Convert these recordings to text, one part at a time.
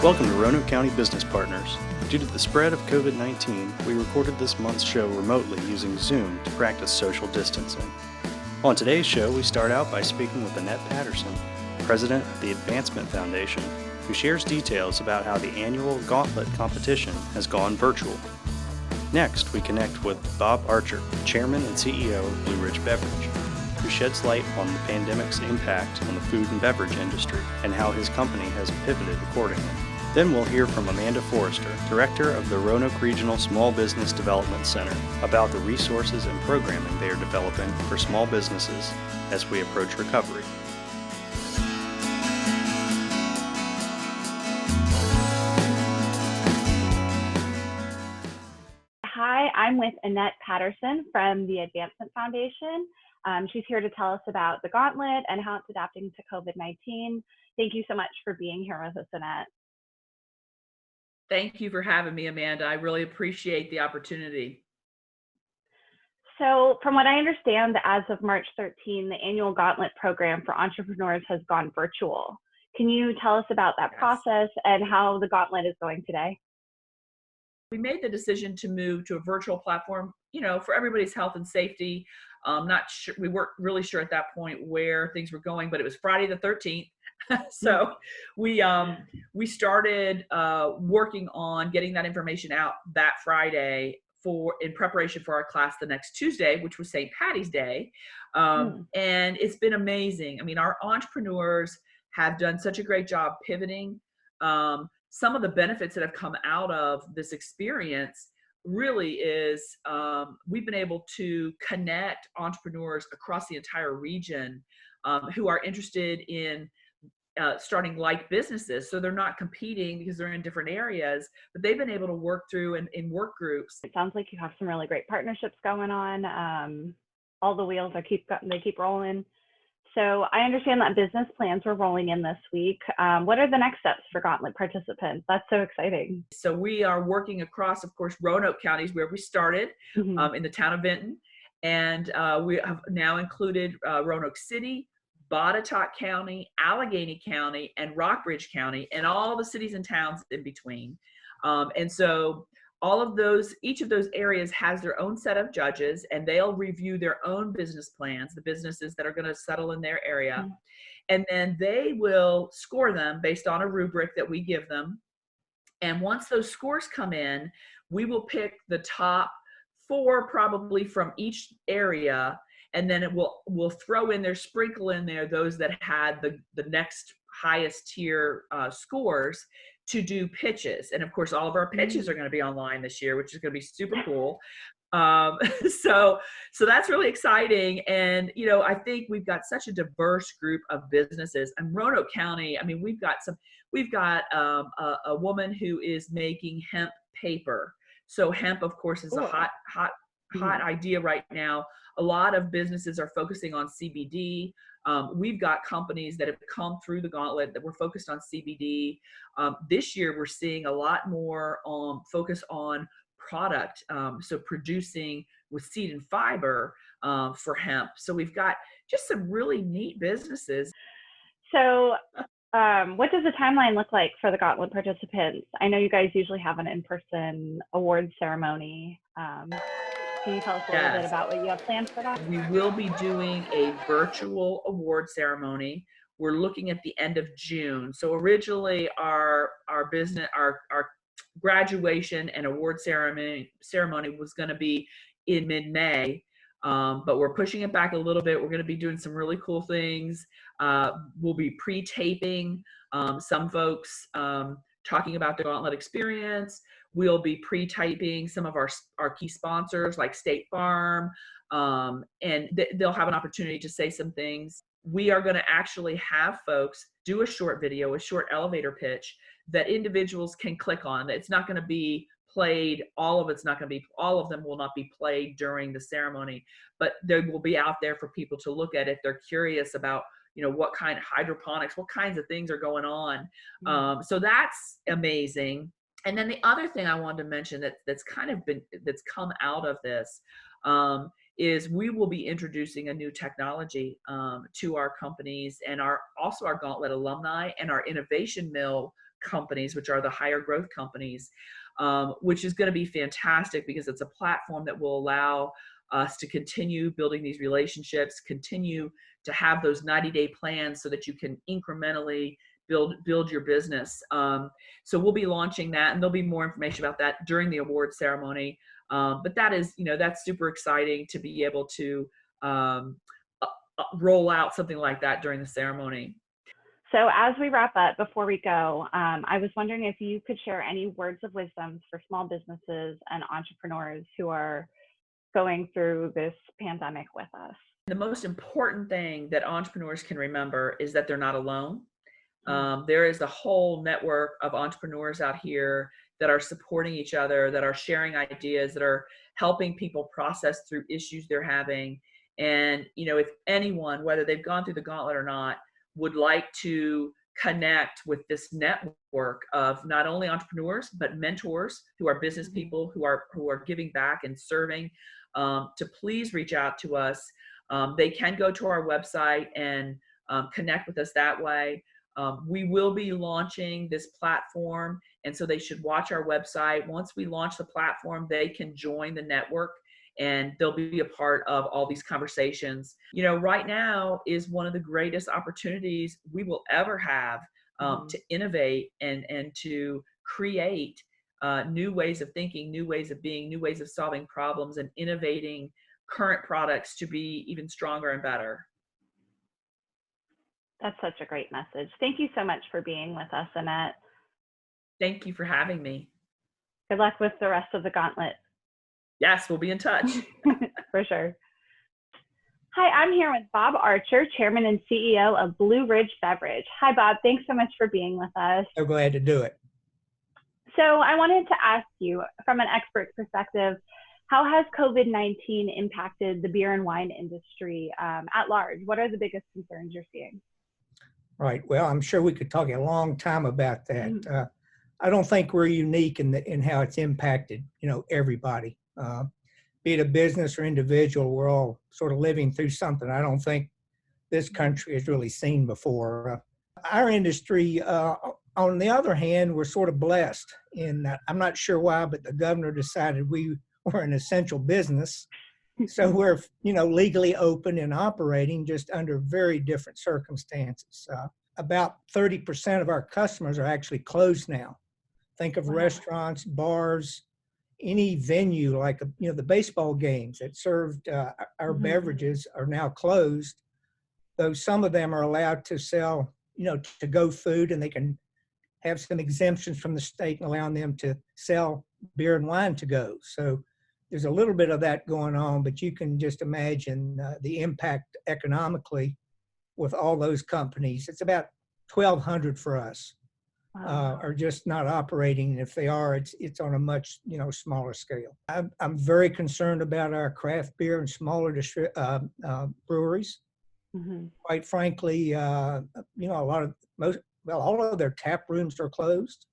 Welcome to Roanoke County Business Partners. Due to the spread of COVID-19, we recorded this month's show remotely using Zoom to practice social distancing. On today's show, we start out by speaking with Annette Patterson, president of the Advancement Foundation, who shares details about how the annual Gauntlet competition has gone virtual. Next, we connect with Bob Archer, chairman and CEO of Blue Ridge Beverage, who sheds light on the pandemic's impact on the food and beverage industry and how his company has pivoted accordingly. Then we'll hear from Amanda Forrester, director of the Roanoke Regional Small Business Development Center, about the resources and programming they are developing for small businesses as we approach recovery. Hi, I'm with Annette Patterson from the Advancement Foundation. She's here to tell us about the Gauntlet and how it's adapting to COVID-19. Thank you so much for being here with us, Annette. Thank you for having me, Amanda. I really appreciate the opportunity. So from what I understand, as of March 13, the annual Gauntlet program for entrepreneurs has gone virtual. Can you tell us about that process and how the Gauntlet is going today? We made the decision to move to a virtual platform, for everybody's health and safety. Not sure, we weren't really sure at that point where things were going, but it was Friday the 13th. So we started working on getting that information out that Friday in preparation for our class the next Tuesday, which was St. Patty's Day. And it's been amazing. I mean, our entrepreneurs have done such a great job pivoting. Some of the benefits that have come out of this experience really is we've been able to connect entrepreneurs across the entire region who are interested in starting like businesses. So they're not competing because they're in different areas, but they've been able to work through in work groups. It sounds like you have some really great partnerships going on. All the wheels keep rolling. So I understand that business plans were rolling in this week. What are the next steps for Gauntlet participants? That's so exciting. So we are working across, of course, Roanoke counties where we started in the town of Benton. And we have now included Roanoke City, Botetourt County, Allegheny County, and Rockbridge County, and all the cities and towns in between. And so each of those areas has their own set of judges, and they'll review their own business plans, the businesses that are going to settle in their area. And then they will score them based on a rubric that we give them. And once those scores come in, we will pick the top 4 probably from each area. And then we'll sprinkle in there those that had the next highest tier scores to do pitches. And of course, all of our pitches are going to be online this year, which is going to be super cool. So that's really exciting. And, I think we've got such a diverse group of businesses. And Roanoke County, I mean, we've got a woman who is making hemp paper. So hemp, of course, is a hot idea right now. A lot of businesses are focusing on CBD. We've got companies that have come through the Gauntlet that were focused on CBD. This year, we're seeing a lot more focus on product, so producing with seed and fiber for hemp. So we've got just some really neat businesses. So what does the timeline look like for the Gauntlet participants? I know you guys usually have an in-person award ceremony. Can you tell us a little bit about what you have planned for that? We will be doing a virtual award ceremony. We're looking at the end of June. So originally our graduation and award ceremony was going to be in mid-May, but we're pushing it back a little bit. We're going to be doing some really cool things. We'll be pre-taping some folks talking about the Gauntlet experience. We'll be pre-typing some of our key sponsors like State Farm, and they'll have an opportunity to say some things. We are going to actually have folks do a short video, a short elevator pitch that individuals can click on. It's not going to be played. All of them will not be played during the ceremony, but they will be out there for people to look at if they're curious about, what kind of hydroponics, what kinds of things are going on. So that's amazing. And then the other thing I wanted to mention that's come out of this is we will be introducing a new technology to our companies and also our Gauntlet alumni and our Innovation Mill companies, which are the higher growth companies, which is going to be fantastic because it's a platform that will allow us to continue building these relationships, continue to have those 90-day plans so that you can incrementally build your business. So we'll be launching that, and there'll be more information about that during the award ceremony. But that is, that's super exciting to be able to roll out something like that during the ceremony. So as we wrap up, before we go, I was wondering if you could share any words of wisdom for small businesses and entrepreneurs who are going through this pandemic with us. The most important thing that entrepreneurs can remember is that they're not alone. There is a whole network of entrepreneurs out here that are supporting each other, that are sharing ideas, that are helping people process through issues they're having. And, if anyone, whether they've gone through the gauntlet or not, would like to connect with this network of not only entrepreneurs, but mentors who are business people who are giving back and serving, to please reach out to us. They can go to our website and connect with us that way. We will be launching this platform, and so they should watch our website. Once we launch the platform, they can join the network and they'll be a part of all these conversations. Right now is one of the greatest opportunities we will ever have to innovate and to create new ways of thinking, new ways of being, new ways of solving problems, and innovating current products to be even stronger and better. That's such a great message. Thank you so much for being with us, Annette. Thank you for having me. Good luck with the rest of the gauntlet. Yes, we'll be in touch. For sure. Hi, I'm here with Bob Archer, Chairman and CEO of Blue Ridge Beverage. Hi, Bob. Thanks so much for being with us. So glad to do it. So I wanted to ask you, from an expert perspective, how has COVID-19 impacted the beer and wine industry at large? What are the biggest concerns you're seeing? Right. Well, I'm sure we could talk a long time about that. I don't think we're unique in how it's impacted, everybody. Be it a business or individual, we're all sort of living through something I don't think this country has really seen before. Our industry, on the other hand, we're sort of blessed in that. I'm not sure why, but the governor decided we were an essential business. So we're, legally open and operating just under very different circumstances. About 30% of our customers are actually closed now. Think of restaurants, bars, any venue like, the baseball games that served our beverages are now closed, though some of them are allowed to sell, to-go food, and they can have some exemptions from the state allowing them to sell beer and wine to go. So there's a little bit of that going on, but you can just imagine the impact economically with all those companies. It's about 1,200 for us. Are just not operating. And if they are, it's on a much smaller scale. I'm very concerned about our craft beer and smaller breweries. Quite frankly, all of their tap rooms are closed,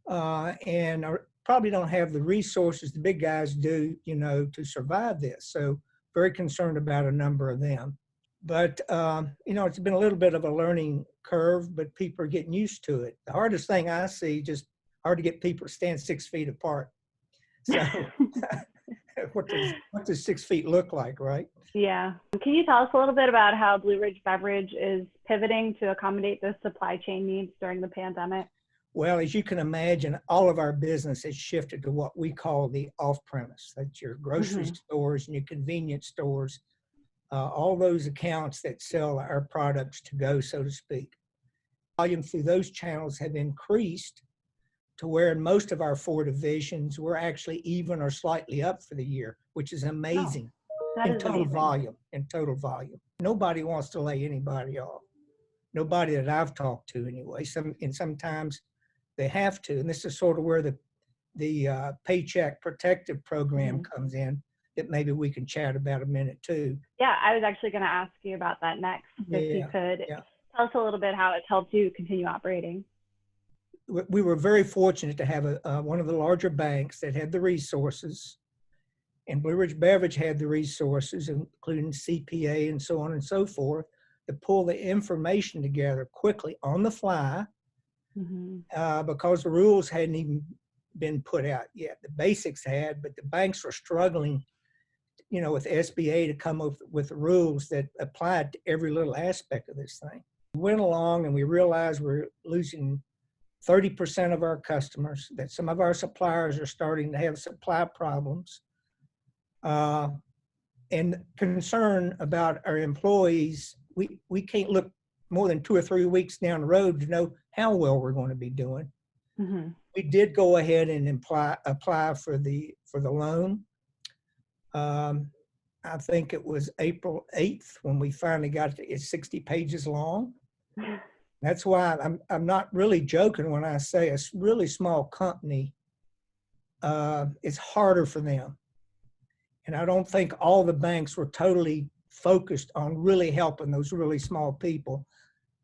and probably don't have the resources the big guys do, to survive this. So very concerned about a number of them. But, it's been a little bit of a learning curve, but people are getting used to it. The hardest thing I see, just hard to get people to stand 6 feet apart. So what does 6 feet look like, right? Yeah. Can you tell us a little bit about how Blue Ridge Beverage is pivoting to accommodate those supply chain needs during the pandemic? Well, as you can imagine, all of our business has shifted to what we call the off-premise. That's your grocery stores and your convenience stores. All those accounts that sell our products to go, so to speak. Volume through those channels have increased to where in most of our 4 divisions, we're actually even or slightly up for the year, which is amazing in total volume. Nobody wants to lay anybody off. Nobody that I've talked to anyway. Sometimes they have to, and this is sort of where the Paycheck Protective Program comes in. That maybe we can chat about a minute too. Yeah, I was actually going to ask you about that next. If you could tell us a little bit how it's helped you continue operating. We were very fortunate to have one of the larger banks that had the resources And Blue Ridge Beverage had the resources, including CPA and so on and so forth, to pull the information together quickly on the fly, because the rules hadn't even been put out yet. The basics had, but the banks were struggling, with SBA to come up with the rules that applied to every little aspect of this thing. We went along and we realized we're losing 30% of our customers, that some of our suppliers are starting to have supply problems, and concern about our employees. We can't look more than 2 or 3 weeks down the road to know how well we're going to be doing. We did go ahead and apply for the loan. I think it was April 8th when we finally got it. It's 60 pages long. That's why I'm not really joking when I say a really small company, it's harder for them. And I don't think all the banks were totally focused on really helping those really small people.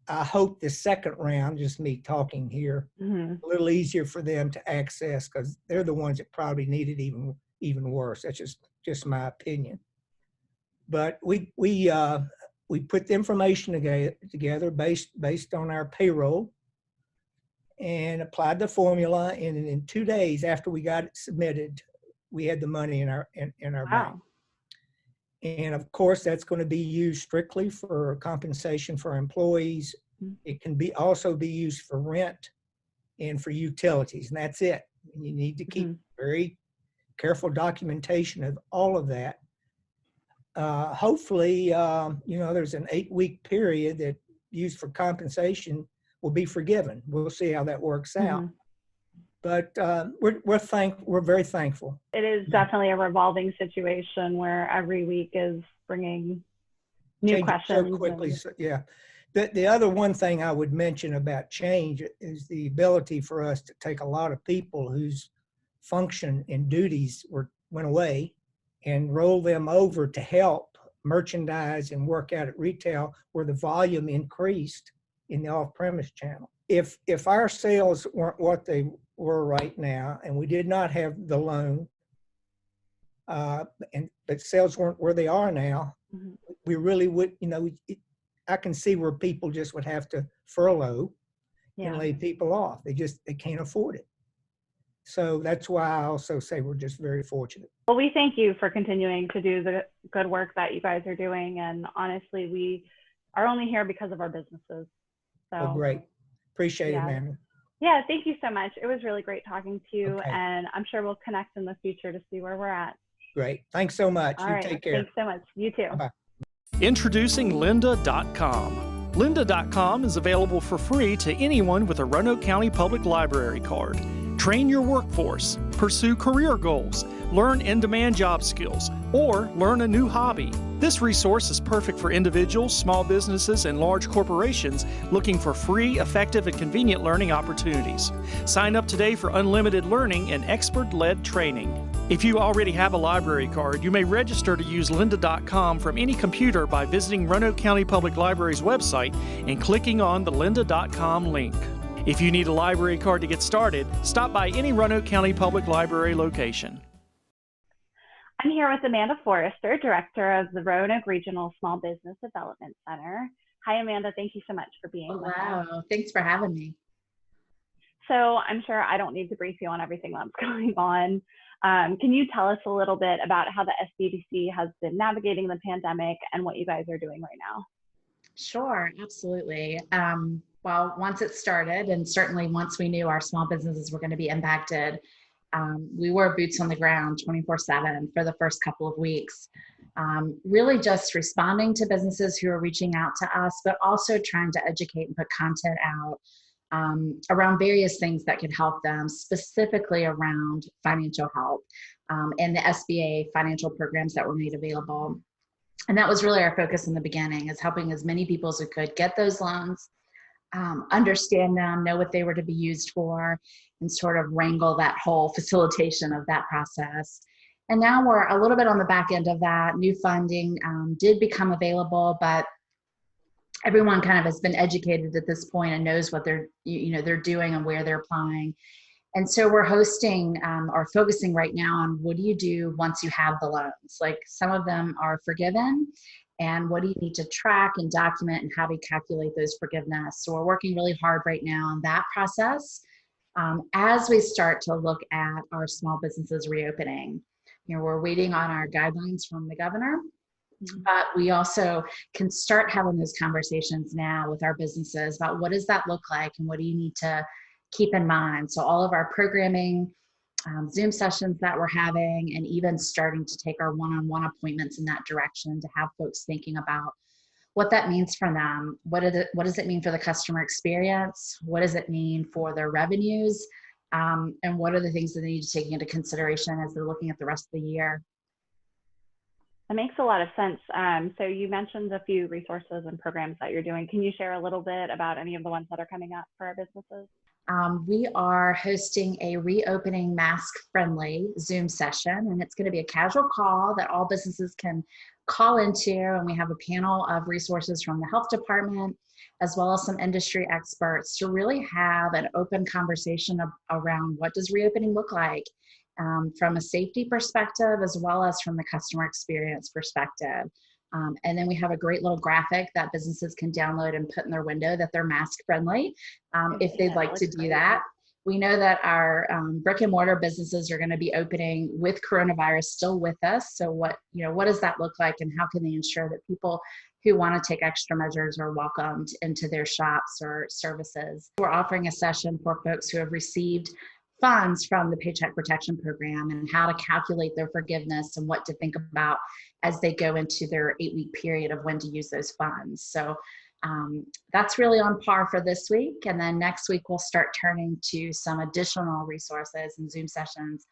I hope the second round, just me talking here, a little easier for them to access, because they're the ones that probably need it even worse. That's just my opinion. But we put the information together based on our payroll and applied the formula. And in 2 days after we got it submitted, we had the money in our bank. And of course, that's going to be used strictly for compensation for employees. It can also be used for rent and for utilities, and that's it. And you need to keep very careful documentation of all of that. Hopefully, there's an 8-week period that used for compensation will be forgiven. We'll see how that works out. But we're very thankful. It is definitely a revolving situation where every week is bringing new questions. So quickly, yeah. The other one thing I would mention about change is the ability for us to take a lot of people whose function and duties went away and roll them over to help merchandise and work out at retail, where the volume increased in the off-premise channel. If our sales weren't what they were right now, and we did not have the loan, but sales weren't where they are now, we really would, I can see where people just would have to furlough and lay people off. They can't afford it. So that's why I also say we're just very fortunate. Well, we thank you for continuing to do the good work that you guys are doing. And honestly, we are only here because of our businesses. So well, great. Appreciate it, Amanda. Yeah, thank you so much. It was really great talking to you. Okay. And I'm sure we'll connect in the future to see where we're at. Great. Thanks so much. All right. Take care. Thanks so much. You too. Bye. Introducing lynda.com. Lynda.com is available for free to anyone with a Roanoke County Public Library card. Train your workforce, pursue career goals, learn in-demand job skills, or learn a new hobby. This resource is perfect for individuals, small businesses, and large corporations looking for free, effective, and convenient learning opportunities. Sign up today for unlimited learning and expert-led training. If you already have a library card, you may register to use lynda.com from any computer by visiting Roanoke County Public Library's website and clicking on the lynda.com link. If you need a library card to get started, stop by any Roanoke County Public Library location. I'm here with Amanda Forrester, Director of the Roanoke Regional Small Business Development Center. Hi, Amanda. Thank you so much for being with us. Wow. Thanks for having me. So I'm sure I don't need to brief you on everything that's going on. Can you tell us a little bit about how the SBDC has been navigating the pandemic and what you guys are doing right now? Sure, absolutely. Well, once it started, and certainly once we knew our small businesses were going to be impacted, we were boots on the ground 24/7 for the first couple of weeks, really just responding to businesses who are reaching out to us, but also trying to educate and put content out around various things that could help them, specifically around financial help and the SBA financial programs that were made available. And that was really our focus in the beginning, is helping as many people as we could get those loans, understand them, know what they were to be used for, and sort of wrangle that whole facilitation of that process. And now we're a little bit on the back end of that. New funding did become available, but everyone kind of has been educated at this point and knows what they're doing and where they're applying. And so we're hosting or focusing right now on what do you do once you have the loans? Like some of them are forgiven, and what do you need to track and document, and how do you calculate those forgiveness? So we're working really hard right now on that process as we start to look at our small businesses reopening. We're waiting on our guidelines from the governor, but we also can start having those conversations now with our businesses about what does that look like and what do you need to keep in mind. So all of our programming, Zoom sessions that we're having, and even starting to take our one-on-one appointments in that direction to have folks thinking about what that means for them. What does it mean for the customer experience? What does it mean for their revenues? And what are the things that they need to take into consideration as they're looking at the rest of the year? That makes a lot of sense. So you mentioned a few resources and programs that you're doing. Can you share a little bit about any of the ones that are coming up for our businesses? We are hosting a reopening mask-friendly Zoom session, and it's going to be a casual call that all businesses can call into, and we have a panel of resources from the health department, as well as some industry experts to really have an open conversation around what does reopening look like from a safety perspective, as well as from the customer experience perspective. And then we have a great little graphic that businesses can download and put in their window that they're mask friendly if they'd like to do that. We know that our brick and mortar businesses are going to be opening with coronavirus still with us. So what does that look like, and how can they ensure that people who want to take extra measures are welcomed into their shops or services? We're offering a session for folks who have received funds from the Paycheck Protection Program and how to calculate their forgiveness and what to think about as they go into their 8-week period of when to use those funds. So that's really on par for this week. And then next week, we'll start turning to some additional resources and Zoom sessions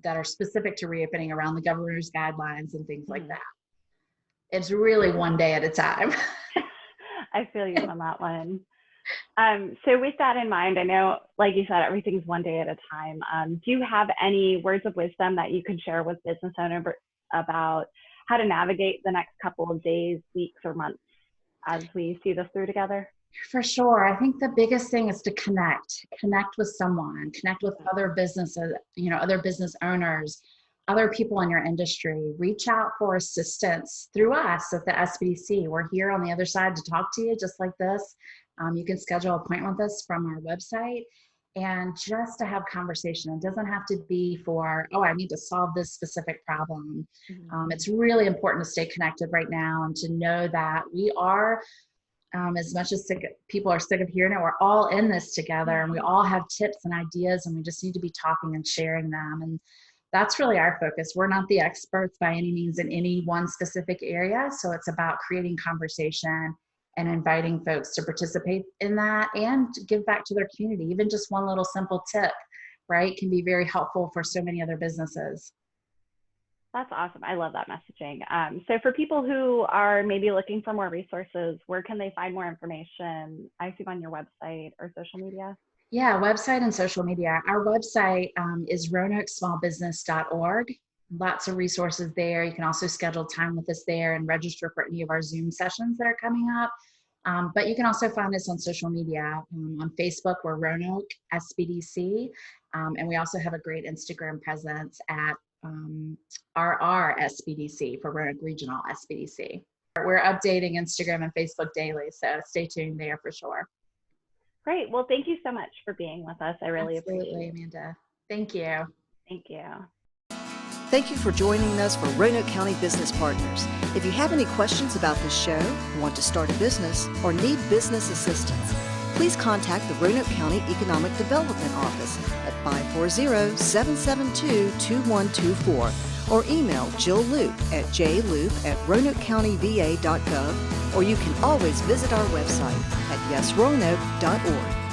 that are specific to reopening around the governor's guidelines and things like that. It's really one day at a time. I feel you on that one. So with that in mind, I know, like you said, everything's one day at a time. Do you have any words of wisdom that you could share with business owners about how to navigate the next couple of days, weeks, or months as we see this through together? For sure. I think the biggest thing is to connect with someone, connect with other businesses, other business owners, other people in your industry. Reach out for assistance through us at the SBDC. We're here on the other side to talk to you just like this. You can schedule an appointment with us from our website, and just to have conversation. It doesn't have to be for, I need to solve this specific problem. It's really important to stay connected right now and to know that we are, as much as people are sick of hearing it, we're all in this together, and we all have tips and ideas, and we just need to be talking and sharing them. And that's really our focus. We're not the experts by any means in any one specific area. So it's about creating conversation and inviting folks to participate in that and give back to their community. Even just one little simple tip, right, can be very helpful for so many other businesses. That's awesome. I love that messaging. So for people who are maybe looking for more resources, where can they find more information? I assume on your website or social media? Yeah, website and social media. Our website is roanokesmallbusiness.org. Lots of resources there. You can also schedule time with us there and register for any of our Zoom sessions that are coming up. But you can also find us on social media. On Facebook, we're Roanoke SBDC. And we also have a great Instagram presence at RR SBDC for Roanoke Regional SBDC. We're updating Instagram and Facebook daily, so stay tuned there for sure. Great. Well, thank you so much for being with us. I really appreciate it. Amanda. Thank you. Thank you. Thank you for joining us for Roanoke County Business Partners. If you have any questions about this show, want to start a business, or need business assistance, please contact the Roanoke County Economic Development Office at 540-772-2124 or email Jill Loop at jloop@roanokecountyva.gov, or you can always visit our website at yesroanoke.org.